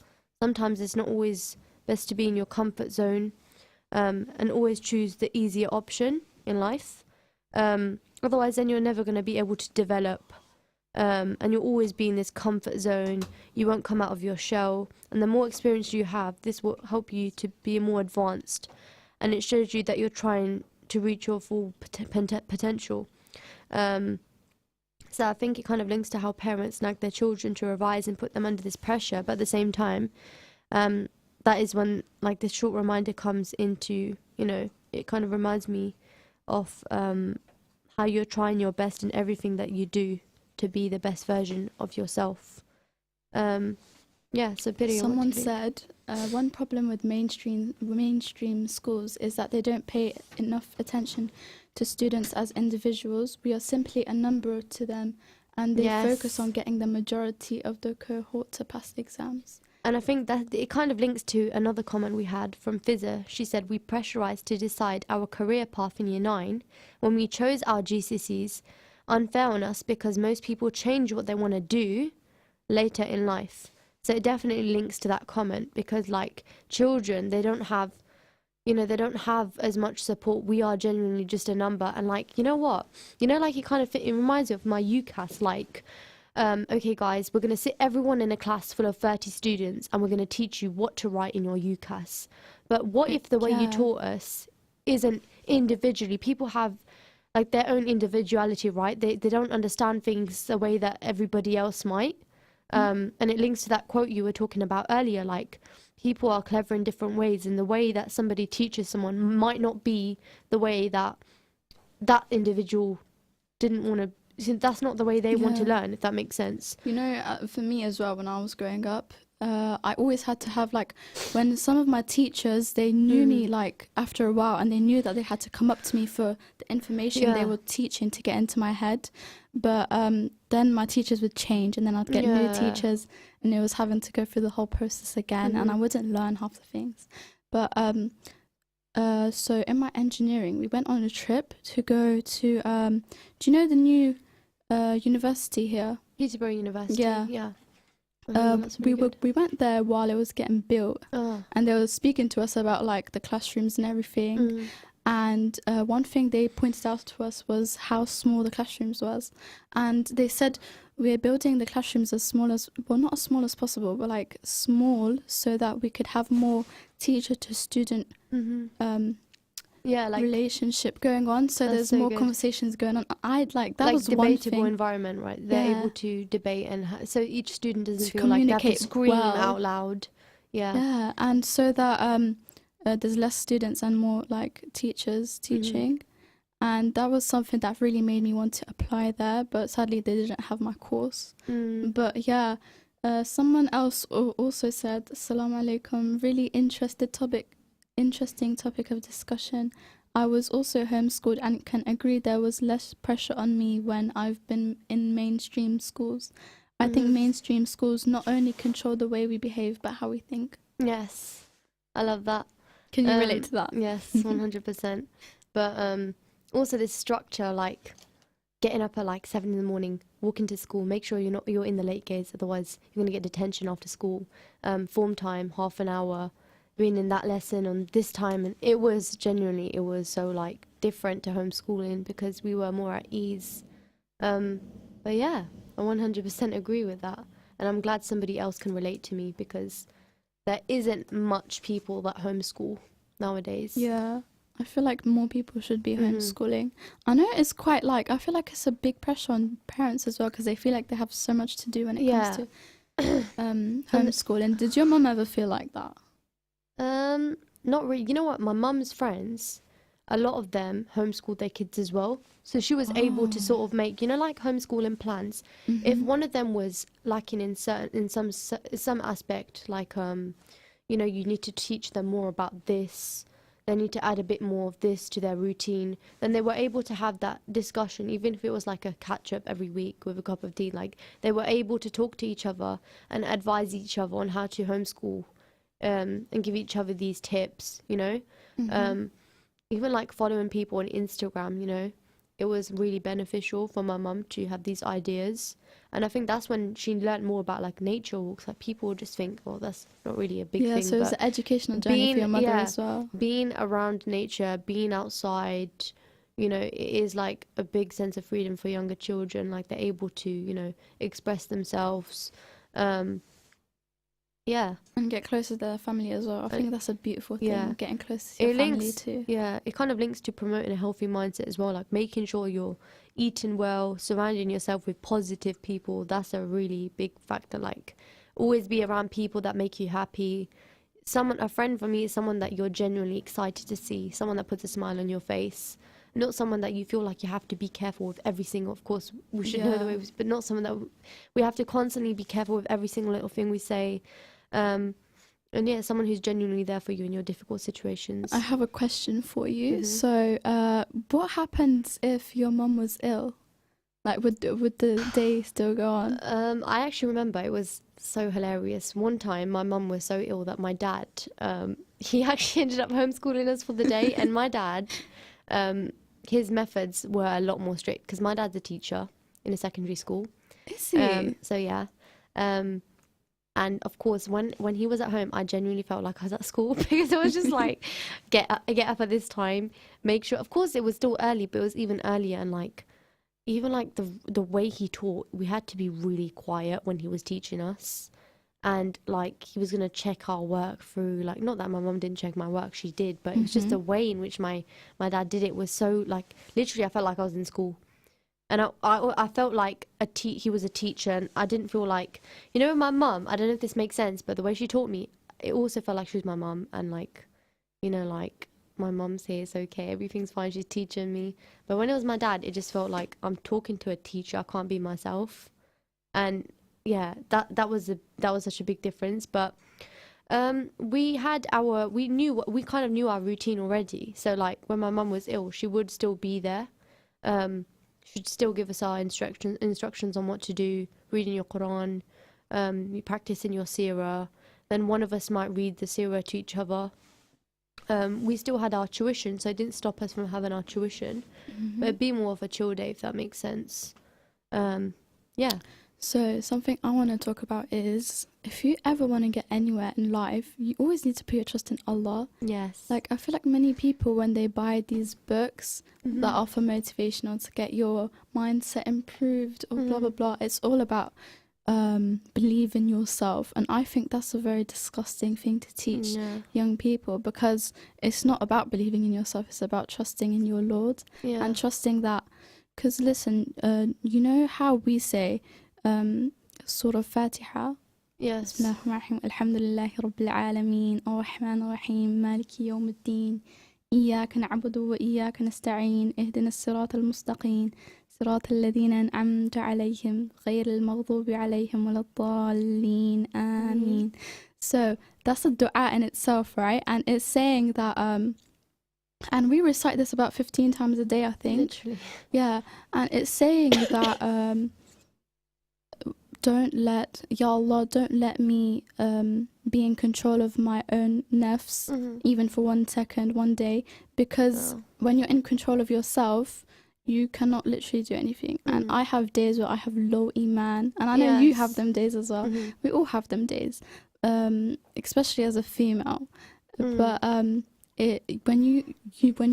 Sometimes it's not always best to be in your comfort zone, and always choose the easier option in life. Otherwise, then you're never going to be able to develop, and you'll always be in this comfort zone. You won't come out of your shell, and the more experience you have, this will help you to be more advanced, and it shows you that you're trying to reach your full potential. So I think it kind of links to how parents nag their children to revise and put them under this pressure, but at the same time, that is when like this short reminder comes into, you know, it kind of reminds me of how you're trying your best in everything that you do to be the best version of yourself. So Piri, someone said one problem with mainstream schools is that they don't pay enough attention to students as individuals. We are simply a number to them, and they focus on getting the majority of the cohort to pass exams. And I think that it kind of links to another comment we had from Fizza. She said, we pressurised to decide our career path in Year 9 when we chose our GCSEs. Unfair on us, because most people change what they want to do later in life. So it definitely links to that comment, because like children, they don't have as much support. We are genuinely just a number. And like, you know what? You know, like it reminds me of my UCAS, like, okay guys, we're going to sit everyone in a class full of 30 students and we're going to teach you what to write in your UCAS. But what if the way you taught us isn't individually. People have like their own individuality, right? They don't understand things the way that everybody else might. And it links to that quote you were talking about earlier, like people are clever in different ways, and the way that somebody teaches someone might not be the way that that individual didn't want to. That's not the way they want to learn, if that makes sense. You know, for me as well, when I was growing up, I always had to have, like, when some of my teachers, they knew me, like, after a while, and they knew that they had to come up to me for the information they were teaching to get into my head. But then my teachers would change, and then I'd get new teachers, and it was having to go through the whole process again, and I wouldn't learn half the things. But so in my engineering, we went on a trip to go to, do you know the new university here? Peterborough University. Yeah. We went there while it was getting built, and they were speaking to us about like the classrooms and everything. And one thing they pointed out to us was how small the classrooms was, and they said we're building the classrooms as small as, well, not as small as possible, but like small, so that we could have more teacher to student like relationship going on, so there's more conversations going on. I'd like that, like, was one thing. Debatable environment, right? They're able to debate, and so each student doesn't feel like they have to scream out loud. Yeah, and so that there's less students and more like teachers teaching. And that was something that really made me want to apply there, but sadly they didn't have my course. But yeah, someone else also said, Assalamu alaikum, really interesting topic of discussion. I was also homeschooled and can agree there was less pressure on me when I've been in mainstream schools. I think mainstream schools not only control the way we behave, but how we think. Yes, I love that. Can you relate to that? Yes, 100%. But also this structure, like getting up at like 7 in the morning, walking to school, make sure you're in the late gates, otherwise you're going to get detention after school. Form time, half an hour, being in that lesson on this time. And it was so like different to homeschooling because we were more at ease. But yeah, I 100% agree with that. And I'm glad somebody else can relate to me, because there isn't much people that homeschool nowadays. Yeah, I feel like more people should be homeschooling. I know it's quite like, I feel like it's a big pressure on parents as well, because they feel like they have so much to do when it comes to homeschooling. Did your mum ever feel like that? Not really. You know what? My mum's friends, a lot of them homeschooled their kids as well. So she was able to sort of make, like homeschooling plans. If one of them was lacking in some aspect, like you need to teach them more about this, they need to add a bit more of this to their routine, then they were able to have that discussion, even if it was like a catch up every week with a cup of tea. Like they were able to talk to each other and advise each other on how to homeschool, and give each other these tips, even like following people on Instagram, it was really beneficial for my mum to have these ideas. And I think that's when she learned more about like nature walks. Like people just think, well, that's not really a big thing. Yeah, so it's an educational journey for your mother as well. Being around nature, being outside, it is like a big sense of freedom for younger children. Like they're able to, express themselves. Yeah. And get closer to their family as well. I think that's a beautiful thing, getting closer to your family too. Yeah, it kind of links to promoting a healthy mindset as well, like making sure you're eating well, surrounding yourself with positive people. That's a really big factor. Like always be around people that make you happy. A friend for me is someone that you're genuinely excited to see, someone that puts a smile on your face. Not someone that you feel like you have to be careful with every single, of course, we should know the way, but not someone that we have to constantly be careful with every single little thing we say. And yeah, someone who's genuinely there for you in your difficult situations. I have a question for you. So, what happens if your mum was ill? Like, would the day still go on? I actually remember it was so hilarious. One time, my mum was so ill that my dad, he actually ended up homeschooling us for the day. And my dad, his methods were a lot more strict because my dad's a teacher in a secondary school. Is he? So yeah. And of course, when he was at home, I genuinely felt like I was at school because it was just like, get up at this time, make sure. Of course, it was still early, but it was even earlier. And like, even like the way he taught, we had to be really quiet when he was teaching us. and like he was gonna check our work through, like, not that my mum didn't check my work, she did, but it was just the way in which my dad did it was so, like, literally I felt like I was in school. And I felt like he was a teacher, and I didn't feel like, you know, my mum, I don't know if this makes sense, but the way she taught me, it also felt like she was my mum, and like, you know, like, my mum's here, it's okay, everything's fine, she's teaching me. But when it was my dad, it just felt like I'm talking to a teacher, I can't be myself. And yeah, that was such a big difference. But we kind of knew our routine already. So like when my mum was ill, she would still be there. She'd still give us our instructions on what to do, reading your Quran, you practicing your seerah. Then one of us might read the seerah to each other. We still had our tuition, so it didn't stop us from having our tuition. But it'd be more of a chill day, if that makes sense. Yeah. So something I want to talk about is, if you ever want to get anywhere in life, you always need to put your trust in Allah. Yes. Like, I feel like many people, when they buy these books that are for motivational to get your mindset improved or blah, blah, blah, it's all about believe in yourself. And I think that's a very disgusting thing to teach young people, because it's not about believing in yourself, it's about trusting in your Lord and trusting that, because listen, you know how we say Surah Fatiha? Yes. Bismillahirrahmanirrahim. Alhamdulillahi Rabbil Alameen. Ar-Rahman Ar-Rahim. Maliki Yawmiddin. إياك نعبد وإياك نستعين اهدنا الصراط المستقيم صراط الذين أنعمت عليهم غير المغضوب عليهم ولا الضالين آمين. So that's a dua in itself, right? And it's saying that and we recite this about 15 times a day, I think. Literally. Yeah. And it's saying that Ya Allah, don't let me be in control of my own nafs, even for 1 second, 1 day, because when you're in control of yourself, you cannot literally do anything. And I have days where I have low iman, and I know you have them days as well. We all have them days, especially as a female. But when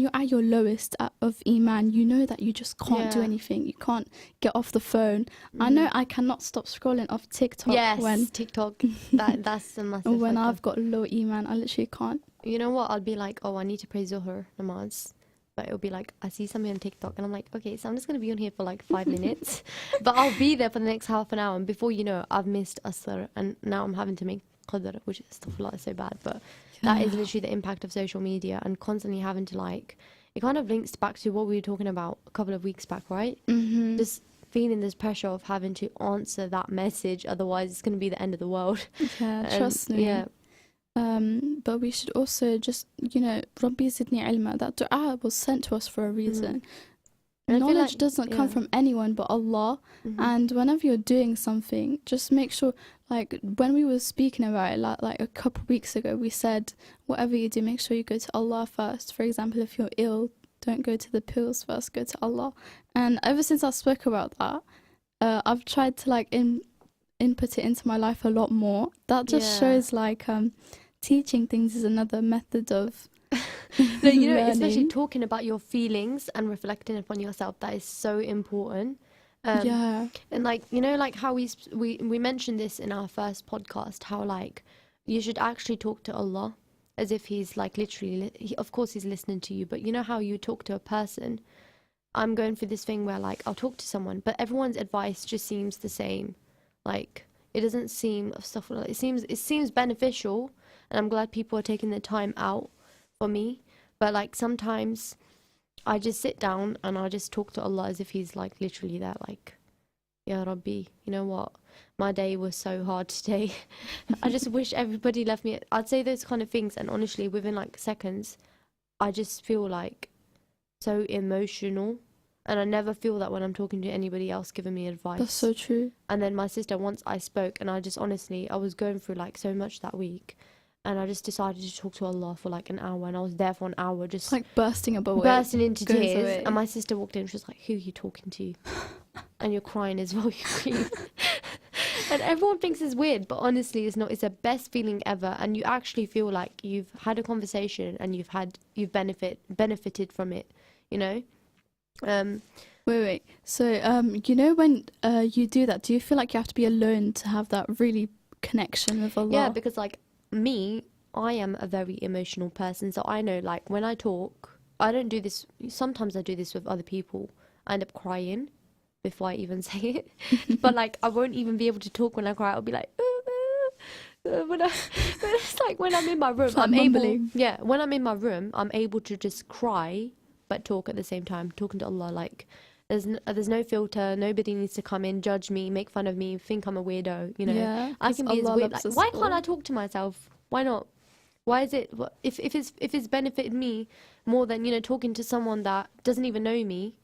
you're at your lowest of iman, you know that you just can't do anything. You can't get off the phone. I know I cannot stop scrolling off TikTok. Yes, TikTok. That's a massive. When I've got low iman, I literally can't. You know what? I'll be like, oh, I need to pray Zuhr namaz. But it'll be like, I see something on TikTok, and I'm like, okay, so I'm just going to be on here for like 5 minutes. But I'll be there for the next half an hour, and before you know, I've missed Asr, and now I'm having to make Qadr, which is so bad. But that is literally the impact of social media, and constantly having to, like, it kind of links back to what we were talking about a couple of weeks back, right? Just feeling this pressure of having to answer that message, otherwise it's going to be the end of the world. Yeah, trust me. Yeah. But we should also just, you know, Rabbi Zidni Ilma, that dua was sent to us for a reason. Knowledge doesn't come from anyone but Allah. And whenever you're doing something, just make sure, like when we were speaking about it like a couple weeks ago, we said whatever you do, make sure you go to Allah first. For example, if you're ill, don't go to the pills first, go to Allah. And ever since I spoke about that, I've tried to like input it into my life a lot more. That just shows like teaching things is another method of no, you know, especially talking about your feelings and reflecting upon yourself, that is so important. And like, you know, like how we mentioned this in our first podcast, how like you should actually talk to Allah as if he's like literally of course he's listening to you, but you know how you talk to a person. I'm going through this thing where like I'll talk to someone, but everyone's advice just seems the same. Like it doesn't seem stuff like it seems beneficial, and I'm glad people are taking the time out for me, but like sometimes I just sit down and I just talk to Allah as if he's like literally there, like, Ya Rabbi, you know what, my day was so hard today. I just wish everybody left me. I'd say those kind of things, and honestly within like seconds I just feel like so emotional, and I never feel that when I'm talking to anybody else giving me advice. That's so true. And then my sister, once I spoke, and I just honestly, I was going through like so much that week, and I just decided to talk to Allah for like an hour, and I was there for an hour, just like bursting into tears. And my sister walked in, she was like, who are you talking to? And you're crying as well, you grieve. And everyone thinks it's weird, but honestly it's not. It's the best feeling ever, and you actually feel like you've had a conversation and you've benefited from it, you know. Wait. So you know when you do that, do you feel like you have to be alone to have that really connection with Allah. Yeah, because like me, I am a very emotional person, so I know like when I talk, I don't do this. Sometimes I do this with other people. I end up crying before I even say it. But like I won't even be able to talk when I cry. I'll be like, but it's like when I'm in my room, I'm able. Yeah, when I'm in my room, I'm able to just cry but talk at the same time, talking to Allah. Like there's no filter. Nobody needs to come in, judge me, make fun of me, think I'm a weirdo. You know, yeah, I can be as weird. Like, why can't I talk to myself? Why not? Why is it if it's benefited me more than, you know, talking to someone that doesn't even know me,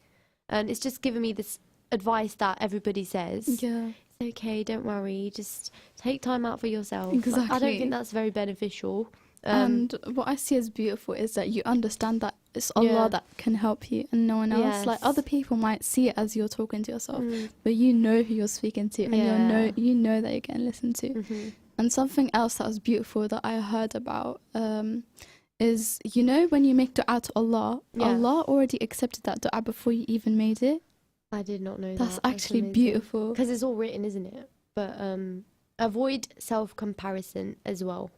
and it's just giving me this advice that everybody says. Yeah. It's okay, don't worry, just take time out for yourself. Exactly. Like, I don't think that's very beneficial. And what I see as beautiful is that you understand that it's Allah that can help you and no one else. Yes. Like other people might see it as you're talking to yourself, but you know who you're speaking to, and you know that you're getting listened to. And something else that was beautiful that I heard about is, you know, when you make dua to Allah, Allah already accepted that dua before you even made it. I did not know That's that. actually beautiful. Because it's all written, isn't it? But avoid self-comparison as well.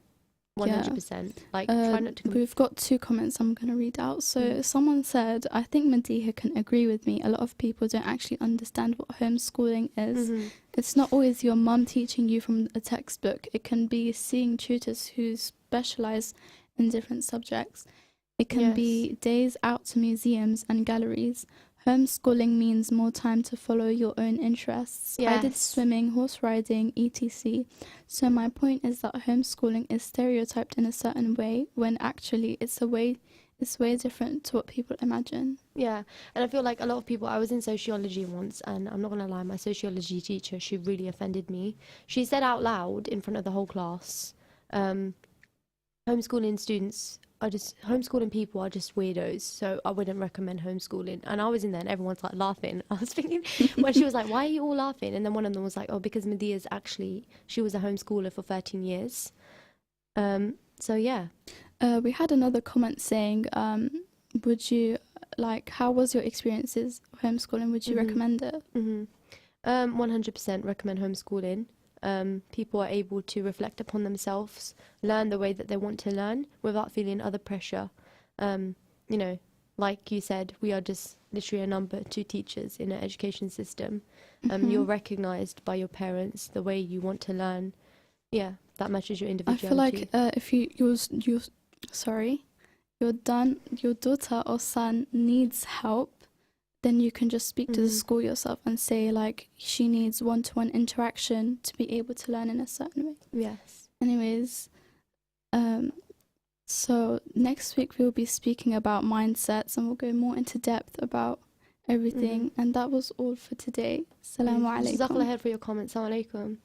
100%. Like, try not to... We've got 2 comments I'm going to read out. So someone said, I think Madiha can agree with me. A lot of people don't actually understand what homeschooling is. It's not always your mum teaching you from a textbook. It can be seeing tutors who specialise in different subjects. It can be days out to museums and galleries. Homeschooling means more time to follow your own interests. I did swimming, horse riding, etc. So my point is that homeschooling is stereotyped in a certain way when actually it's way different to what people imagine. Yeah, and I feel like a lot of people... I was in sociology once, and I'm not going to lie, my sociology teacher, she really offended me. She said out loud in front of the whole class, homeschooling students... homeschooling people are just weirdos, so I wouldn't recommend homeschooling. And I was in there and everyone's like laughing. I was thinking, when she was like, why are you all laughing? And then one of them was like, oh, because Media's actually, she was a homeschooler for 13 years. So yeah. We had another comment saying, would you, like, how was your experiences homeschooling? Would you recommend it? 100% recommend homeschooling. People are able to reflect upon themselves, learn the way that they want to learn without feeling other pressure. You know, like you said, we are just literally a number 2 teachers in an education system. You're recognised by your parents, the way you want to learn. Yeah, that matches your individuality. I feel like if your daughter or son needs help, then you can just speak to the school yourself and say, like, she needs one-to-one interaction to be able to learn in a certain way. Yes. Anyways, so next week we'll be speaking about mindsets and we'll go more into depth about everything. And that was all for today. Assalamu alaikum. Jazakallah khair for your comments. Assalamu alaikum.